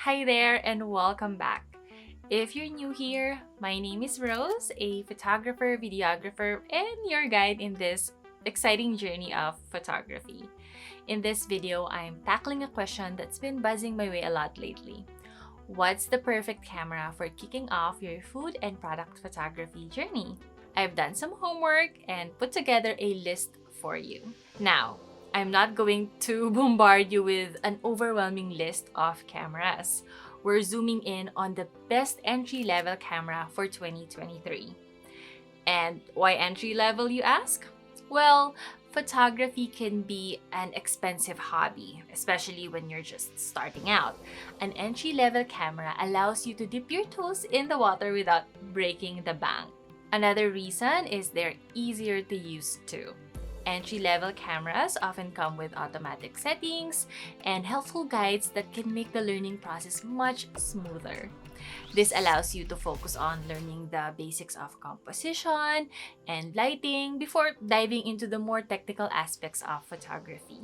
Hi there and welcome back. If you're new here, my name is Rose, a photographer, videographer, and your guide in this exciting journey of photography. In this video, I'm tackling a question that's been buzzing my way a lot lately. What's the perfect camera for kicking off your food and product photography journey? I've done some homework and put together a list for you. Now, I'm not going to bombard you with an overwhelming list of cameras. We're zooming in on the best entry-level camera for 2023. And why entry-level, you ask? Well, photography can be an expensive hobby, especially when you're just starting out. An entry-level camera allows you to dip your toes in the water without breaking the bank. Another reason is they're easier to use too. Entry-level cameras often come with automatic settings and helpful guides that can make the learning process much smoother. This allows you to focus on learning the basics of composition and lighting before diving into the more technical aspects of photography.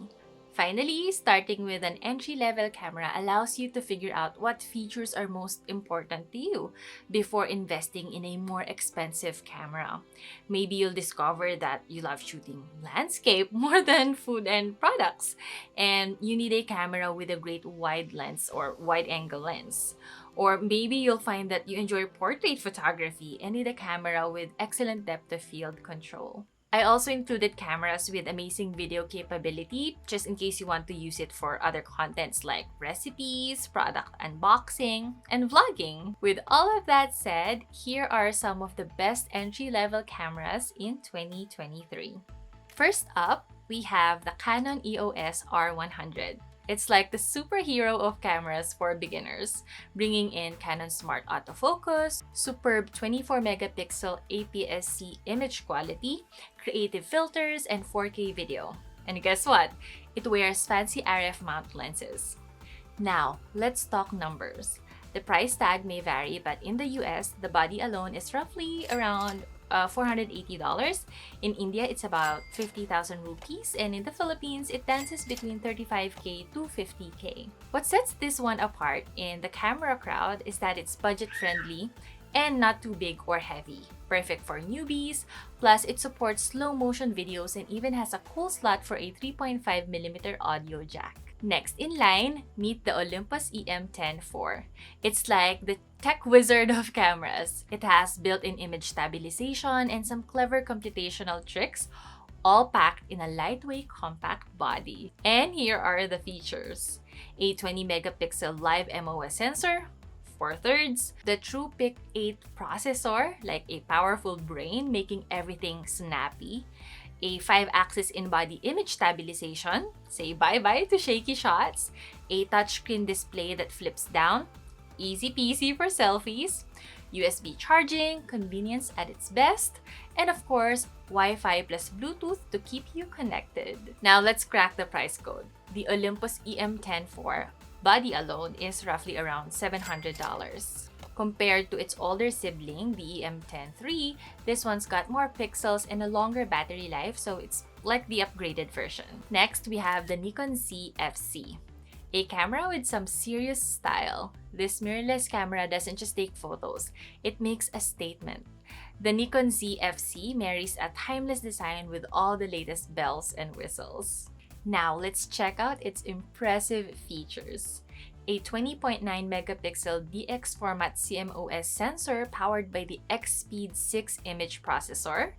Finally, starting with an entry-level camera allows you to figure out what features are most important to you before investing in a more expensive camera. Maybe you'll discover that you love shooting landscape more than food and products, and you need a camera with a great wide lens or wide-angle lens. Or maybe you'll find that you enjoy portrait photography and need a camera with excellent depth of field control. I also included cameras with amazing video capability just in case you want to use it for other contents like recipes, product unboxing, and vlogging. With all of that said, here are some of the best entry-level cameras in 2023. First up, we have the Canon EOS R100. It's like the superhero of cameras for beginners, bringing in Canon Smart Autofocus, superb 24-megapixel APS-C image quality, creative filters, and 4K video. And guess what? It wears fancy RF mount lenses. Now, let's talk numbers. The price tag may vary, but in the US, the body alone is roughly around $480. In India, it's about 50,000 rupees, and in the Philippines, it dances between 35k to 50k. What sets this one apart in the camera crowd is that it's budget-friendly and not too big or heavy. Perfect for newbies, plus it supports slow-motion videos and even has a cool slot for a 3.5mm audio jack. Next in line, meet the Olympus EM-10 IV. It's like the tech wizard of cameras. It has built-in image stabilization and some clever computational tricks, all packed in a lightweight compact body. And here are the features. A 20-megapixel live MOS sensor, 4/3, the TruePic VIII processor, like a powerful brain making everything snappy, a 5-axis in-body image stabilization, say bye-bye to shaky shots, a touchscreen display that flips down, easy peasy for selfies, USB charging, convenience at its best, and of course, Wi-Fi plus Bluetooth to keep you connected. Now let's crack the price code. The Olympus EM-10 IV body alone is roughly around $700. Compared to its older sibling, the EM-10 III, this one's got more pixels and a longer battery life, so it's like the upgraded version. Next, we have the Nikon Zfc, a camera with some serious style. This mirrorless camera doesn't just take photos, it makes a statement. The Nikon Zfc marries a timeless design with all the latest bells and whistles. Now, let's check out its impressive features. A 20.9-megapixel DX format CMOS sensor powered by the EXPEED 6 image processor.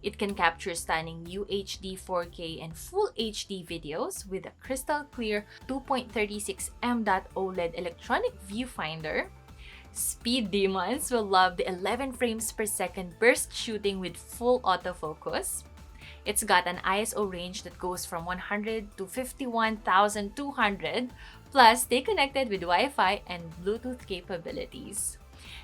It can capture stunning UHD 4K and Full HD videos with a crystal clear 2.36M OLED electronic viewfinder. Speed demons will love the 11 frames per second burst shooting with full autofocus. It's got an ISO range that goes from 100 to 51,200, plus stay connected with Wi-Fi and Bluetooth capabilities.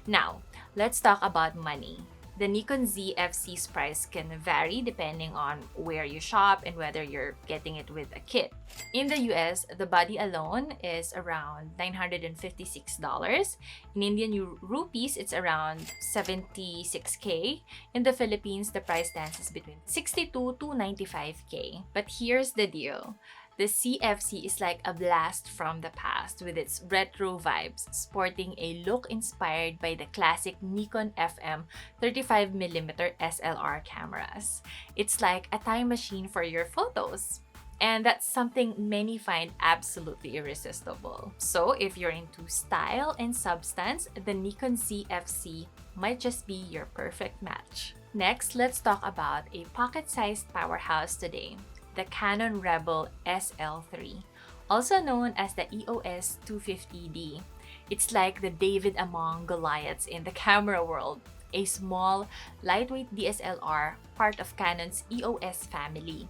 Now, let's talk about money. The Nikon Zfc's price can vary depending on where you shop and whether you're getting it with a kit. In the US, the body alone is around $956. In Indian rupees, it's around 76k. In the Philippines, the price dances between 62 to 95k. But here's the deal. The CFC is like a blast from the past with its retro vibes, sporting a look inspired by the classic Nikon FM 35mm SLR cameras. It's like a time machine for your photos. And that's something many find absolutely irresistible. So if you're into style and substance, the Nikon Zfc might just be your perfect match. Next, let's talk about a pocket-sized powerhouse today, the Canon Rebel SL3, also known as the EOS 250D. It's like the David among Goliaths in the camera world, a small, lightweight DSLR part of Canon's EOS family.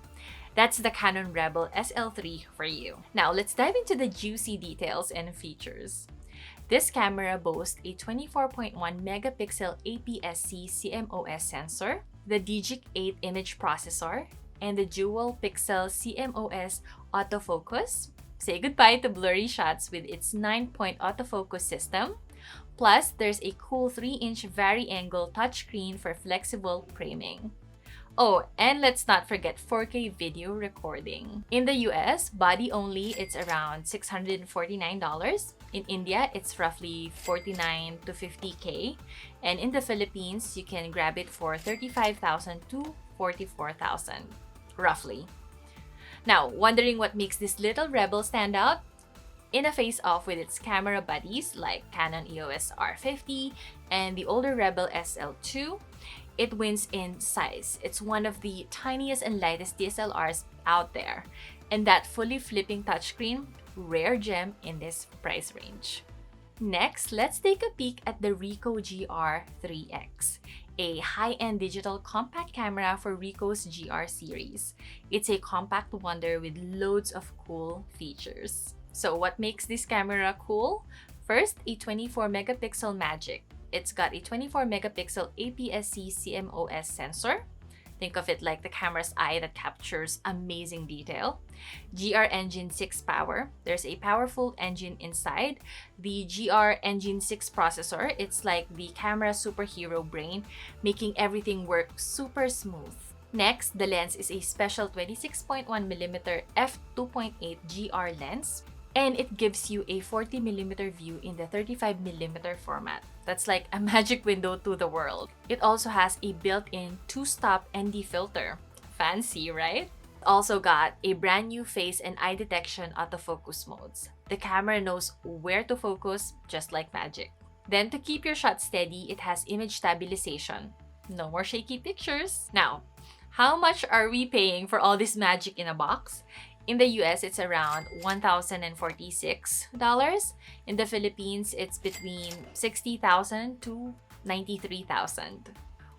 That's the Canon Rebel SL3 for you. Now, let's dive into the juicy details and features. This camera boasts a 24.1 megapixel APS-C CMOS sensor, the DIGIC 8 image processor, and the dual pixel CMOS autofocus. Say goodbye to blurry shots with its 9-point autofocus system. Plus, there's a cool 3-inch vari-angle touchscreen for flexible framing. Oh, and let's not forget 4K video recording. In the US, body only, it's around $649. In India, it's roughly $49 to $50K. And in the Philippines, you can grab it for $35,000 to $44,000, roughly. Now, wondering what makes this little Rebel stand out? In a face-off with its camera buddies like Canon EOS R100 and the older Rebel SL2, it wins in size. It's one of the tiniest and lightest DSLRs out there. And that fully flipping touchscreen, rare gem in this price range. Next, let's take a peek at the Ricoh GR IIIx, a high-end digital compact camera for Ricoh's GR series. It's a compact wonder with loads of cool features. So what makes this camera cool? First, a 24 megapixel magic. It's got a 24 megapixel APS-C CMOS sensor. Think of it like the camera's eye that captures amazing detail. GR Engine 6 power. There's a powerful engine inside. The GR Engine 6 processor, it's like the camera's superhero brain, making everything work super smooth. Next, the lens is a special 26.1mm f2.8 GR lens, and it gives you a 40mm view in the 35mm format. That's like a magic window to the world. It also has a built-in 2-stop ND filter. Fancy, right? Also got a brand new face and eye detection autofocus modes. The camera knows where to focus, just like magic. Then to keep your shot steady, it has image stabilization. No more shaky pictures. Now, how much are we paying for all this magic in a box? In the US, it's around $1,046. In the Philippines, it's between $60,000 to $93,000.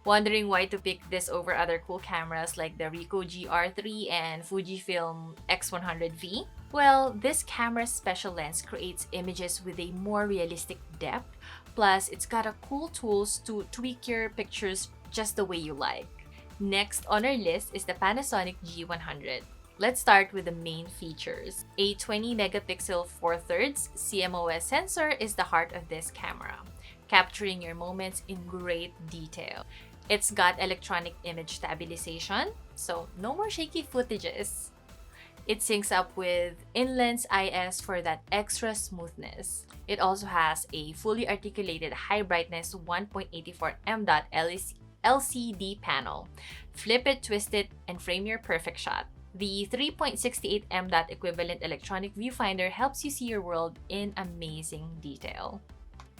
Wondering why to pick this over other cool cameras like the Ricoh GR III and Fujifilm X100V? Well, this camera's special lens creates images with a more realistic depth. Plus, it's got a cool tools to tweak your pictures just the way you like. Next on our list is the Panasonic G100. Let's start with the main features. A 20 megapixel 4/3 CMOS sensor is the heart of this camera, capturing your moments in great detail. It's got electronic image stabilization, so no more shaky footages. It syncs up with in-lens IS for that extra smoothness. It also has a fully articulated high brightness 1.84 m.dot LCD panel. Flip it, twist it, and frame your perfect shot. The 3.68 m.dot equivalent electronic viewfinder helps you see your world in amazing detail.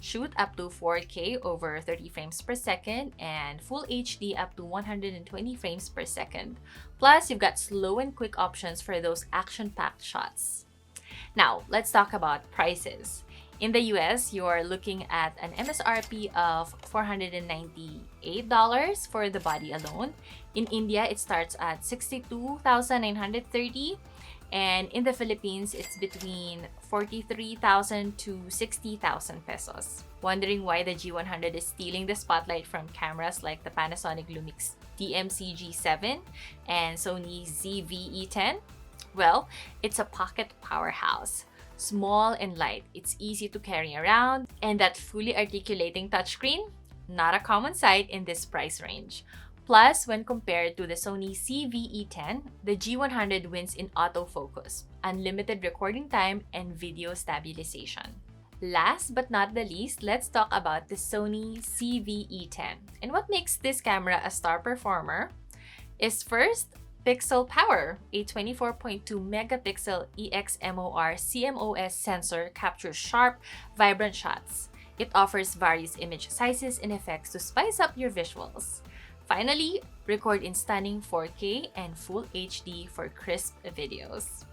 Shoot up to 4K over 30 frames per second and Full HD up to 120 frames per second. Plus, you've got slow and quick options for those action-packed shots. Now, let's talk about prices. In the US, you're looking at an MSRP of $498 for the body alone. In India, it starts at $62,930, and in the Philippines, it's between 43,000 to 60,000 pesos. Wondering why the G100 is stealing the spotlight from cameras like the Panasonic Lumix DMC G7 and Sony ZV-E10? Well, it's a pocket powerhouse. Small and light, it's easy to carry around, and that fully articulating touchscreen, not a common sight in this price range. Plus, when compared to the Sony ZV-E10, the G100 wins in autofocus, unlimited recording time, and video stabilization. Last but not the least, let's talk about the Sony ZV-E10. And what makes this camera a star performer is first, pixel power. A 24.2 megapixel EXMOR CMOS sensor captures sharp, vibrant shots. It offers various image sizes and effects to spice up your visuals. Finally, record in stunning 4K and Full HD for crisp videos.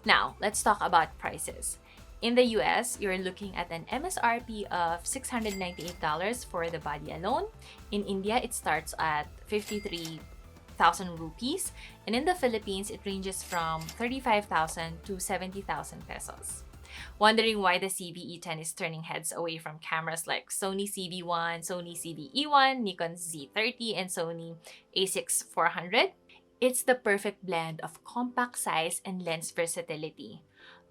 Now, let's talk about prices. In the US, you're looking at an MSRP of $698 for the body alone. In India, it starts at 53,000 rupees, and in the Philippines, it ranges from 35,000 to 70,000 pesos. Wondering why the ZV-E10 is turning heads away from cameras like Sony ZV-1, Sony ZV-E1, Nikon Z30, and Sony a6 400? It's the perfect blend of compact size and lens versatility.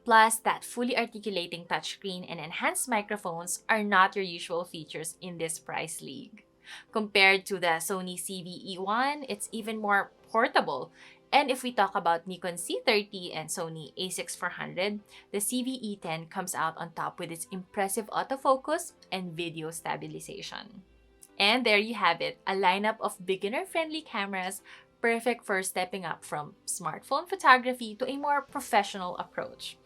Plus, that fully articulating touchscreen and enhanced microphones are not your usual features in this price league. Compared to the Sony ZV-E1, it's even more portable. And if we talk about Nikon Z30 and Sony a6 400, the ZV-E10 comes out on top with its impressive autofocus and video stabilization. And there you have it, a lineup of beginner-friendly cameras perfect for stepping up from smartphone photography to a more professional approach.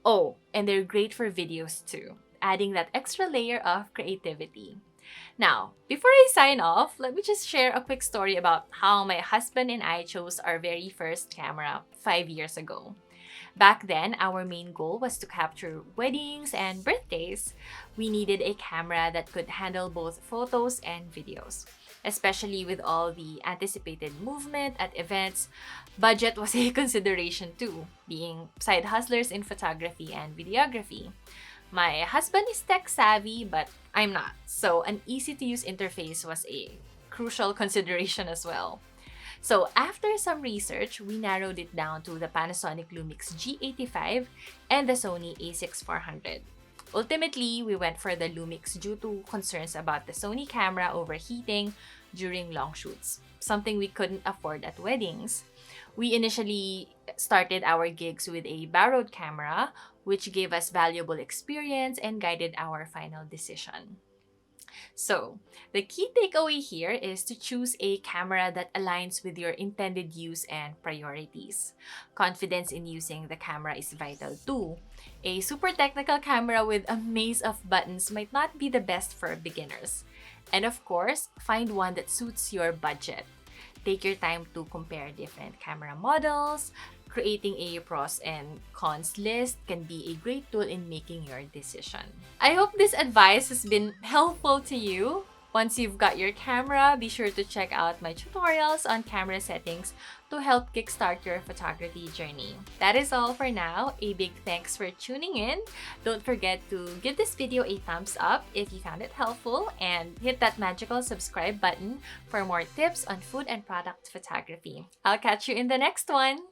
Oh, and they're great for videos too, adding that extra layer of creativity. Now, before I sign off, let me just share a quick story about how my husband and I chose our very first camera 5 years ago. Back then, our main goal was to capture weddings and birthdays. We needed a camera that could handle both photos and videos. Especially with all the anticipated movement at events, budget was a consideration too, being side hustlers in photography and videography. My husband is tech savvy, but I'm not, so an easy-to-use interface was a crucial consideration as well. So after some research, we narrowed it down to the Panasonic Lumix G85 and the Sony a6 400. Ultimately, we went for the Lumix due to concerns about the Sony camera overheating during long shoots, something we couldn't afford at weddings. We initially started our gigs with a borrowed camera, which gave us valuable experience and guided our final decision. So, the key takeaway here is to choose a camera that aligns with your intended use and priorities. Confidence in using the camera is vital too. A super technical camera with a maze of buttons might not be the best for beginners. And of course, find one that suits your budget. Take your time to compare different camera models. Creating a pros and cons list can be a great tool in making your decision. I hope this advice has been helpful to you. Once you've got your camera, be sure to check out my tutorials on camera settings to help kickstart your photography journey. That is all for now. A big thanks for tuning in. Don't forget to give this video a thumbs up if you found it helpful and hit that magical subscribe button for more tips on food and product photography. I'll catch you in the next one.